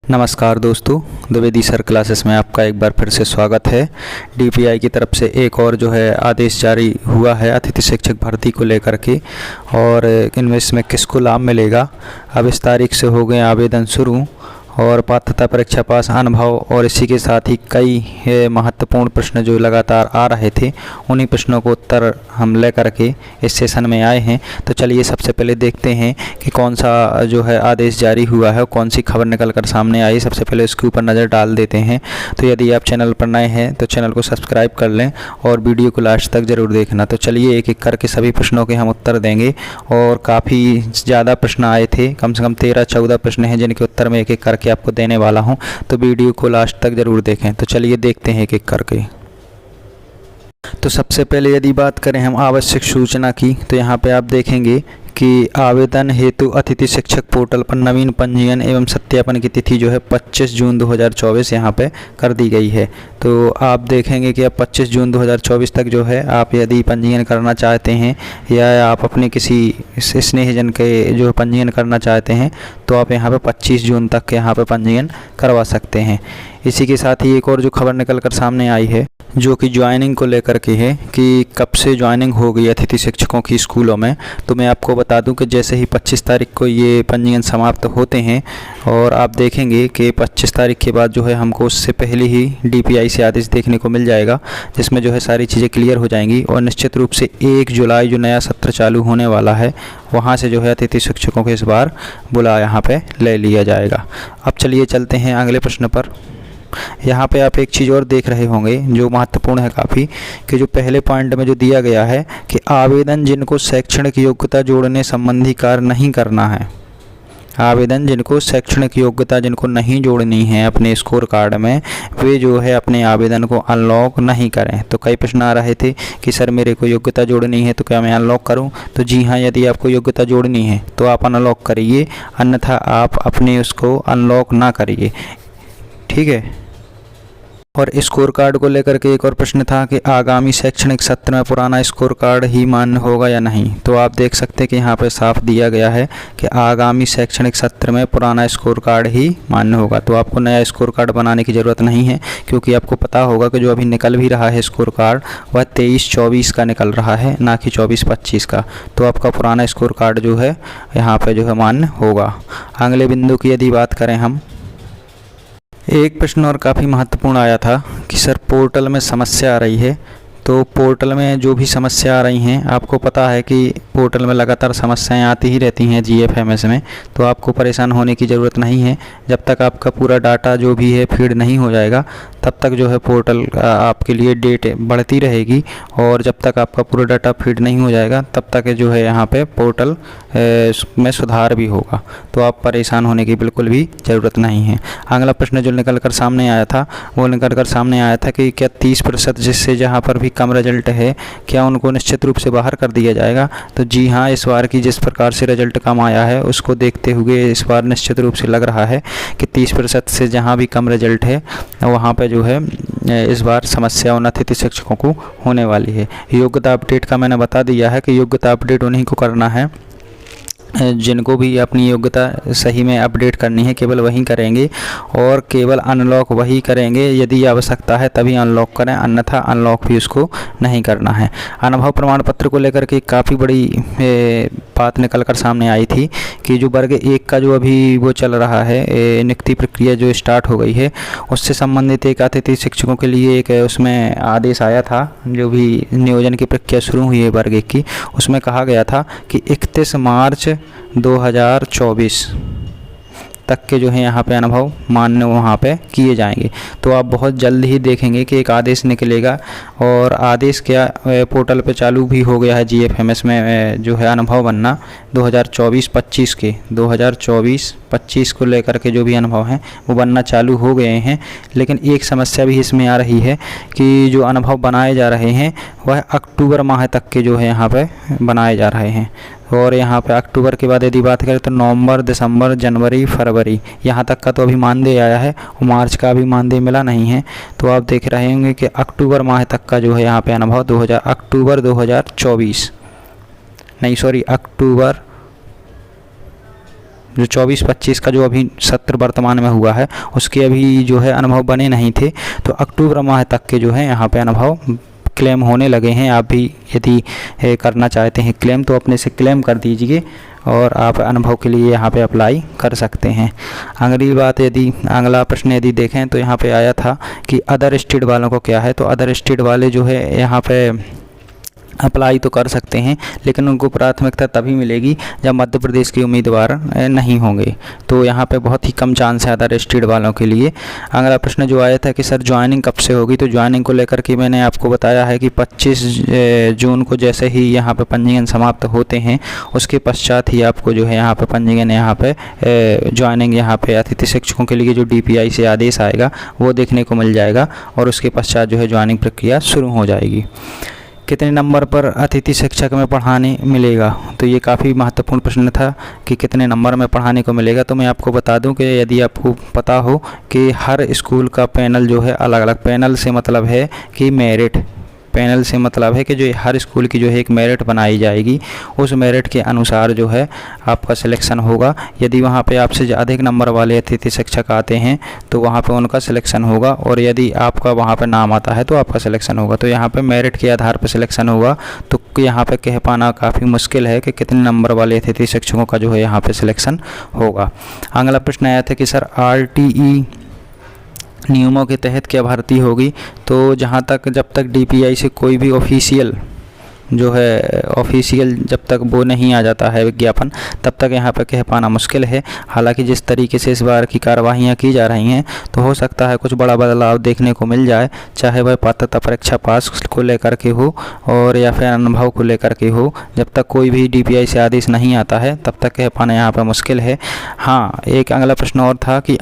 नमस्कार दोस्तों, Dwivedi sir classes में आपका एक बार फिर से स्वागत है। डीपीआई की तरफ से एक और जो है आदेश जारी हुआ है अतिथि शिक्षक भर्ती को लेकर के, और इनमें इसमें किसको लाभ मिलेगा। अब इस तारीख से हो गए आवेदन शुरू, और पात्रता परीक्षा पास अनुभव और इसी के साथ ही कई महत्वपूर्ण प्रश्न जो लगातार आ रहे थे, उन्हीं प्रश्नों को उत्तर हम ले करके इस सेशन में आए हैं। तो चलिए सबसे पहले देखते हैं कि कौन सा जो है आदेश जारी हुआ है, कौन सी खबर निकल कर सामने आई। सबसे पहले उसके ऊपर नज़र डाल देते हैं। तो यदि आप चैनल पर नए हैं तो चैनल को सब्सक्राइब कर लें और वीडियो को लास्ट तक ज़रूर देखना। तो चलिए एक एक करके सभी प्रश्नों के हम उत्तर देंगे, और काफ़ी ज़्यादा प्रश्न आए थे, कम से कम 13-14 प्रश्न हैं जिनके उत्तर में एक एक करके आपको देने वाला हूं। तो वीडियो को लास्ट तक जरूर देखें। तो चलिए देखते हैं एक एक करके। तो सबसे पहले यदि बात करें हम आवश्यक सूचना की, तो यहाँ पे आप देखेंगे कि आवेदन हेतु अतिथि शिक्षक पोर्टल पर नवीन पंजीयन एवं सत्यापन की तिथि जो है 25 जून 2024 यहाँ पे कर दी गई है। तो आप देखेंगे कि अब 25 जून 2024 तक जो है आप यदि पंजीयन करना चाहते हैं, या आप अपने किसी स्नेहजन के जो पंजीयन करना चाहते हैं, तो आप यहाँ पे 25 जून तक यहाँ पे पंजीयन करवा सकते हैं। इसी के साथ ही एक और जो खबर निकल कर सामने आई है, जो कि ज्वाइनिंग को लेकर के है कि कब से ज्वाइनिंग हो गई अतिथि शिक्षकों की स्कूलों में। तो मैं आपको बता दूं कि जैसे ही 25 तारीख को ये पंजीयन समाप्त होते हैं, और आप देखेंगे कि 25 तारीख के बाद जो है हमको उससे पहले ही डीपीआई से आदेश देखने को मिल जाएगा, जिसमें जो है सारी चीज़ें क्लियर हो जाएंगी। और निश्चित रूप से 1 जुलाई जो नया सत्र चालू होने वाला है, वहाँ से जो है अतिथि शिक्षकों को इस बार बुला यहाँ पे ले लिया जाएगा। अब चलिए चलते हैं अगले प्रश्न पर। यहाँ पे आप एक चीज़ और देख रहे होंगे जो महत्वपूर्ण है काफ़ी, कि जो पहले पॉइंट में जो दिया गया है कि आवेदन जिनको शैक्षणिक योग्यता जोड़ने संबंधी कार्य नहीं करना है, आवेदन जिनको शैक्षणिक योग्यता जिनको नहीं जोड़नी है अपने स्कोर कार्ड में, वे जो है अपने आवेदन को अनलॉक नहीं करें। तो कई प्रश्न आ रहे थे कि सर मेरे को योग्यता जोड़नी है तो क्या मैं अनलॉक करूं? तो जी हाँ, यदि आपको योग्यता जोड़नी है तो आप अनलॉक करिए, अन्यथा आप अपने उसको अनलॉक ना करिए। ठीक है। और स्कोर कार्ड को लेकर के एक और प्रश्न था कि आगामी शैक्षणिक सत्र में पुराना स्कोर कार्ड ही मान्य होगा या नहीं। तो आप देख सकते हैं कि यहाँ पे साफ दिया गया है कि आगामी शैक्षणिक सत्र में पुराना स्कोर कार्ड ही मान्य होगा। तो आपको नया स्कोर कार्ड बनाने की ज़रूरत नहीं है, क्योंकि आपको पता होगा कि जो अभी निकल भी रहा है स्कोर कार्ड वह 23-24 का निकल रहा है, ना कि 24-25 का। तो आपका पुराना स्कोर कार्ड जो है यहाँ पर जो है मान्य होगा। अगले बिंदु की यदि बात करें हम, एक प्रश्न और काफ़ी महत्वपूर्ण आया था कि सर पोर्टल में समस्या आ रही है। तो पोर्टल में जो भी समस्या आ रही हैं, आपको पता है कि पोर्टल में लगातार समस्याएं आती ही रहती हैं जीएफएमएस में। तो आपको परेशान होने की ज़रूरत नहीं है। जब तक आपका पूरा डाटा जो भी है फीड नहीं हो जाएगा, तब तक जो है पोर्टल आपके लिए डेट बढ़ती रहेगी, और जब तक आपका पूरा डाटा फीड नहीं हो जाएगा तब तक जो है यहाँ पे पोर्टल में सुधार भी होगा। तो आप परेशान होने की बिल्कुल भी ज़रूरत नहीं है। अगला प्रश्न जो निकल कर सामने आया था, वो निकल कर सामने आया था कि क्या 30% जिससे जहाँ पर भी कम रिजल्ट है, क्या उनको निश्चित रूप से बाहर कर दिया जाएगा? तो जी हाँ, इस बार की जिस प्रकार से रिजल्ट कम आया है उसको देखते हुए इस बार निश्चित रूप से लग रहा है कि 30% से जहाँ भी कम रिजल्ट है वहाँ पे जो है इस बार समस्या उन अतिथि शिक्षकों को होने वाली है। योग्यता अपडेट का मैंने बता दिया है कि योग्यता अपडेट उन्हीं को करना है जिनको भी अपनी योग्यता सही में अपडेट करनी है, केवल वही करेंगे, और केवल अनलॉक वही करेंगे यदि आवश्यकता है तभी अनलॉक करें, अन्यथा अनलॉक भी उसको नहीं करना है। अनुभव प्रमाण पत्र को लेकर के काफ़ी बड़ी बात निकल कर सामने आई थी कि जो वर्ग 1 का जो अभी वो चल रहा है नियुक्ति प्रक्रिया जो स्टार्ट हो गई है, उससे संबंधित एक अतिथि शिक्षकों के लिए एक उसमें आदेश आया था। जो भी नियोजन की प्रक्रिया शुरू हुई है वर्ग 1 की, उसमें कहा गया था कि 31 मार्च 2024 तक के जो है यहाँ पे अनुभव मान्य वहाँ पे किए जाएंगे। तो आप बहुत जल्द ही देखेंगे कि एक आदेश निकलेगा, और आदेश क्या पोर्टल पे चालू भी हो गया है जीएफएमएस में जो है अनुभव बनना 2024-25 के 2024-25 को लेकर के जो भी अनुभव हैं वो बनना चालू हो गए हैं। लेकिन एक समस्या भी इसमें आ रही है कि जो अनुभव बनाए जा रहे हैं वह अक्टूबर माह तक के जो है यहाँ पे बनाए जा रहे हैं, और यहाँ पे अक्टूबर के बाद यदि बात करें तो नवंबर, दिसंबर, जनवरी, फरवरी यहाँ तक का तो अभी मानदेय आया है, और मार्च का अभी मानदेय मिला नहीं है। तो आप देख रहे होंगे कि अक्टूबर माह तक का जो है यहाँ पे अनुभव अक्टूबर 2024 नहीं, सॉरी, अक्टूबर जो 24-25 का जो अभी सत्र वर्तमान में हुआ है उसके अभी जो है अनुभव बने नहीं थे, तो अक्टूबर माह तक के जो है यहाँ पे अनुभव क्लेम होने लगे हैं। आप भी यदि करना चाहते हैं क्लेम तो अपने से क्लेम कर दीजिए और आप अनुभव के लिए यहाँ पे अप्लाई कर सकते हैं। अगला प्रश्न यदि देखें तो यहाँ पे आया था कि अदर स्टेट वालों को क्या है, तो अदर स्टेट वाले जो है यहाँ पे अप्लाई तो कर सकते हैं, लेकिन उनको प्राथमिकता तभी मिलेगी जब मध्य प्रदेश के उम्मीदवार नहीं होंगे, तो यहाँ पे बहुत ही कम चांस है अदर स्टेट वालों के लिए। अगला प्रश्न जो आया था कि सर ज्वाइनिंग कब से होगी, तो ज्वाइनिंग को लेकर के मैंने आपको बताया है कि 25 जून को जैसे ही यहाँ पे पंजीयन समाप्त होते हैं उसके पश्चात ही आपको जो है यहाँ पे पंजीयन यहाँ पे ज्वाइनिंग यहाँ पे अतिथि शिक्षकों के लिए जो DPI से आदेश आएगा वो देखने को मिल जाएगा और उसके पश्चात जो है ज्वाइनिंग प्रक्रिया शुरू हो जाएगी। कितने नंबर पर अतिथि शिक्षक में पढ़ाने मिलेगा, तो ये काफ़ी महत्वपूर्ण प्रश्न था कि कितने नंबर में पढ़ाने को मिलेगा। तो मैं आपको बता दूं कि यदि आपको पता हो कि हर स्कूल का पैनल जो है अलग अलग, पैनल से मतलब है कि मेरिट, पैनल से मतलब है कि जो हर स्कूल की जो है एक मेरिट बनाई जाएगी, उस मेरिट के अनुसार जो है आपका सिलेक्शन होगा। यदि वहाँ पे आपसे अधिक नंबर वाले अतिथि शिक्षक आते हैं तो वहाँ पे उनका सिलेक्शन होगा, और यदि आपका वहाँ पे नाम आता है तो आपका सिलेक्शन होगा। तो यहाँ पे मेरिट के आधार पर सिलेक्शन होगा, तो यहाँ पे कह पाना काफ़ी मुश्किल है कि कितने नंबर वाले अतिथि शिक्षकों का जो है यहाँ पे सिलेक्शन होगा। अगला प्रश्न आया था कि सर RTE नियमों के तहत क्या भर्ती होगी, तो जब तक DPI से कोई भी ऑफिशियल जब तक वो नहीं आ जाता है विज्ञापन, तब तक यहाँ पर कह पाना मुश्किल है। हालांकि जिस तरीके से इस बार की कार्रवाइयाँ की जा रही हैं तो हो सकता है कुछ बड़ा बदलाव देखने को मिल जाए, चाहे वह पात्रता परीक्षा पास को लेकर के हो और या फिर अनुभव को लेकर के हो। जब तक कोई भी DPI से आदेश नहीं आता है तब तक कह पाना यहाँ पर मुश्किल है। हाँ, एक अगला प्रश्न और था कि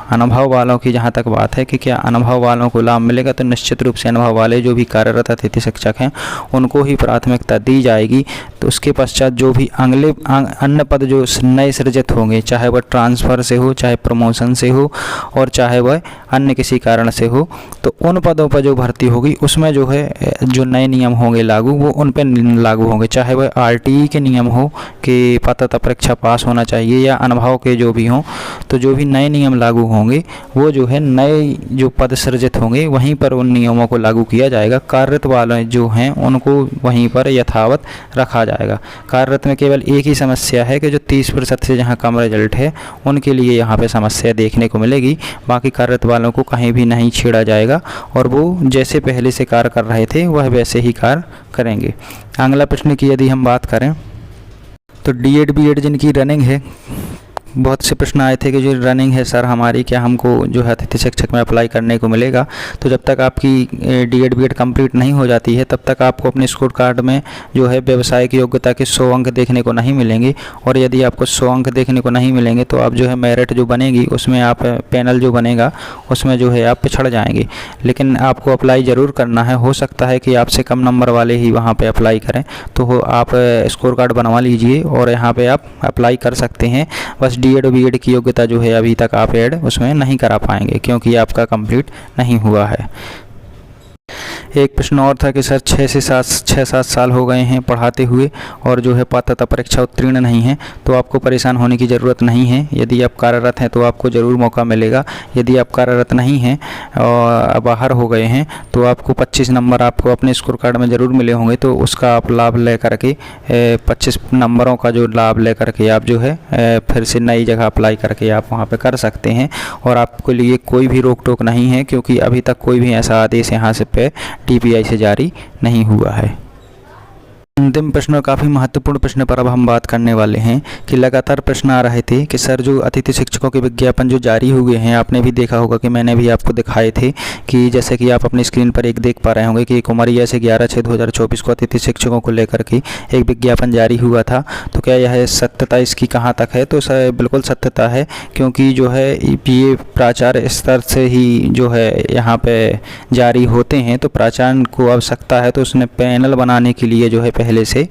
अनुभव वालों की जहाँ तक बात है कि क्या अनुभव वालों को लाभ मिलेगा, तो निश्चित रूप से अनुभव वाले जो भी कार्यरत अतिथि शिक्षक हैं उनको ही प्राथमिकता दी जाएगी। तो उसके पश्चात जो भी अन्य पद जो नए सृजित होंगे, चाहे वह ट्रांसफ़र से हो, चाहे प्रमोशन से हो और चाहे वह अन्य किसी कारण से हो, तो उन पदों पर जो भर्ती होगी उसमें जो है जो नए नियम होंगे लागू, वो उन पर लागू होंगे। चाहे वह RTE के नियम हो कि पात्रता परीक्षा पास होना चाहिए या अनुभव के जो भी हों, तो जो भी नए नियम लागू होंगे वो जो है नए जो पद सृजित होंगे वहीं पर उन नियमों को लागू किया जाएगा। कार्यरत वाले जो हैं उनको वहीं पर यथावत रखा जाएगा। कार्यरत में केवल एक ही समस्या है कि जो 30% से जहां कम रिजल्ट है उनके लिए यहाँ पे समस्या देखने को मिलेगी। बाकी कार्यरत वालों को कहीं भी नहीं छेड़ा जाएगा और वो जैसे पहले से कार्य कर रहे थे वह वैसे ही कार्य करेंगे। अगला प्रश्न की यदि हम बात करें तो D.Ed B.Ed जिनकी रनिंग है, बहुत से प्रश्न आए थे कि जो रनिंग है सर हमारी, क्या हमको जो है अतिथि शिक्षक में अप्लाई करने को मिलेगा। तो जब तक आपकी D.Ed B.Ed कंप्लीट नहीं हो जाती है तब तक आपको अपने स्कोर कार्ड में जो है व्यवसायिक योग्यता के 100 अंक देखने को नहीं मिलेंगे, और यदि आपको 100 अंक देखने को नहीं मिलेंगे तो आप जो है मेरिट जो बनेगी उसमें आप पैनल जो बनेगा उसमें जो है आप पिछड़ जाएंगे। लेकिन आपको अप्लाई ज़रूर करना है। हो सकता है कि आपसे कम नंबर वाले ही वहाँ पर अप्लाई करें, तो आप स्कोर कार्ड बनवा लीजिए और यहाँ पर आप अप्लाई कर सकते हैं। बस D.Ed B.Ed की योग्यता जो है अभी तक आप ऐड उसमें नहीं करा पाएंगे क्योंकि आपका कंप्लीट नहीं हुआ है। एक प्रश्न और था कि सर 6-7 साल हो गए हैं पढ़ाते हुए और जो है पात्रता परीक्षा उत्तीर्ण नहीं है, तो आपको परेशान होने की ज़रूरत नहीं है। यदि आप कार्यरत हैं तो आपको ज़रूर मौका मिलेगा। यदि आप कार्यरत नहीं हैं और बाहर हो गए हैं तो आपको 25 नंबर आपको अपने स्कोर कार्ड में ज़रूर मिले होंगे, तो उसका आप लाभ ले करके 25 नंबरों का जो लाभ ले करके आप जो है फिर से नई जगह अप्लाई करके आप वहाँ पर कर सकते हैं और आपके लिए कोई भी रोक टोक नहीं है, क्योंकि अभी तक कोई भी ऐसा आदेश यहाँ से पे DPI से जारी नहीं हुआ है। अंतिम प्रश्न और काफ़ी महत्वपूर्ण प्रश्न पर अब हम बात करने वाले हैं कि लगातार प्रश्न आ रहे थे कि सर जो अतिथि शिक्षकों के विज्ञापन जो जारी हुए हैं, आपने भी देखा होगा कि मैंने भी आपको दिखाए थे कि जैसे कि आप अपनी स्क्रीन पर एक देख पा रहे होंगे कि उमरिया से 11/6/2024 को अतिथि शिक्षकों को लेकर के एक विज्ञापन जारी हुआ था। तो क्या यह सत्यता इसकी कहाँ तक है, तो सर बिल्कुल सत्यता है, क्योंकि जो है ये प्राचार्य स्तर से ही जो है यहाँ पर जारी होते हैं। तो प्राचार्य को आवश्यकता है तो उसने पैनल बनाने के लिए जो है पहले से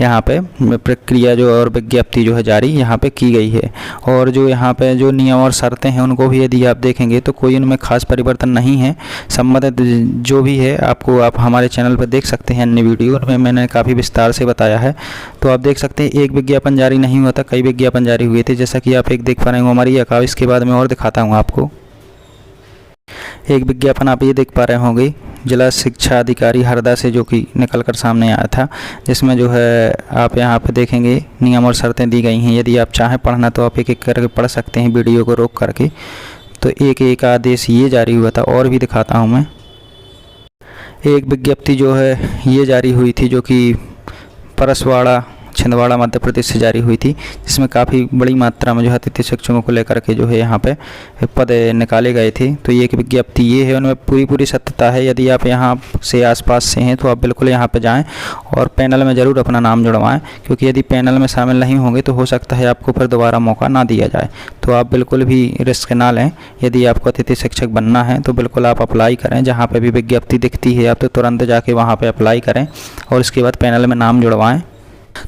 यहाँ पे प्रक्रिया जो और विज्ञप्ति जो है जारी यहाँ पे की गई है। और जो यहाँ पे जो नियम और शर्तें हैं उनको भी यदि आप देखेंगे तो कोई उनमें खास परिवर्तन नहीं है। संबंधित जो भी है आपको आप हमारे चैनल पर देख सकते हैं, अन्य वीडियो में मैंने काफ़ी विस्तार से बताया है। तो आप देख सकते हैं एक विज्ञापन जारी नहीं हुआ था, कई विज्ञापन जारी हुए थे, जैसा कि आप एक देख पा रहे हैं हमारी अकाउ। इसके बाद मैं और दिखाता हूँ आपको। एक विज्ञापन आप ये देख पा रहे होंगे जिला शिक्षा अधिकारी हरदा से, जो कि निकल कर सामने आया था, जिसमें जो है आप यहाँ पे देखेंगे नियम और शर्तें दी गई हैं। यदि आप चाहें पढ़ना तो आप एक एक करके पढ़ सकते हैं वीडियो को रोक करके। तो एक एक आदेश ये जारी हुआ था। और भी दिखाता हूँ मैं। एक विज्ञप्ति जो है ये जारी हुई थी जो कि परसवाड़ा छिंदवाड़ा मध्य प्रदेश से जारी हुई थी, जिसमें काफ़ी बड़ी मात्रा में जो है अतिथि शिक्षकों को लेकर के जो है यहाँ पे पद निकाले गए थे। तो ये एक विज्ञप्ति ये है, उनमें पूरी सत्यता है। यदि आप यहाँ से आसपास से हैं तो आप बिल्कुल यहाँ पे जाएं और पैनल में ज़रूर अपना नाम जुड़वाएं, क्योंकि यदि पैनल में शामिल नहीं होंगे तो हो सकता है आपको फिर दोबारा मौका ना दिया जाए। तो आप बिल्कुल भी रिस्क ना लें। यदि आपको अतिथि शिक्षक बनना है तो बिल्कुल आप अप्लाई करें। जहाँ पर भी विज्ञप्ति दिखती है आप तो तुरंत जाके वहाँ पर अप्लाई करें और इसके बाद पैनल में नाम जुड़वाएँ।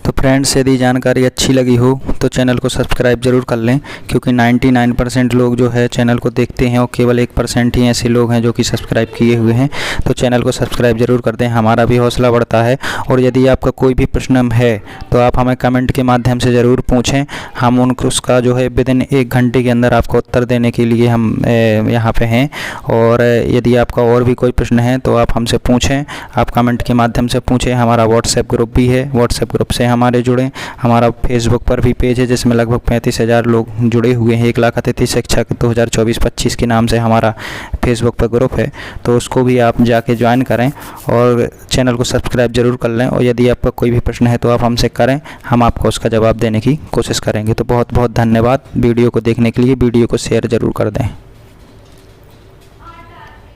तो फ्रेंड्स, यदि जानकारी अच्छी लगी हो तो चैनल को सब्सक्राइब ज़रूर कर लें, क्योंकि 99% लोग जो है चैनल को देखते हैं और केवल 1% ही ऐसे लोग हैं जो कि सब्सक्राइब किए हुए हैं। तो चैनल को सब्सक्राइब ज़रूर कर दें, हमारा भी हौसला बढ़ता है। और यदि आपका कोई भी प्रश्न है तो आप हमें कमेंट के माध्यम से ज़रूर पूछें। हम उसका जो है विदिन 1 घंटे के अंदर आपको उत्तर देने के लिए हम यहाँ पे हैं। और यदि आपका और भी कोई प्रश्न है तो आप हमसे पूछें, आप कमेंट के माध्यम से पूछें। हमारा व्हाट्सएप ग्रुप भी है, व्हाट्सएप ग्रुप से हमारे जुड़े। हमारा फेसबुक पर भी पेज है जिसमें लगभग 35,000 लोग जुड़े हुए हैं। 1 लाख अतिथि शिक्षक 2024-25 के नाम से हमारा फेसबुक पर ग्रुप है, तो उसको भी आप जाके ज्वाइन करें और चैनल को सब्सक्राइब ज़रूर कर लें। और यदि आपका कोई भी प्रश्न है तो आप हमसे करें, हम आपको उसका जवाब देने की कोशिश करेंगे। तो बहुत बहुत धन्यवाद वीडियो को देखने के लिए। वीडियो को शेयर ज़रूर कर दें।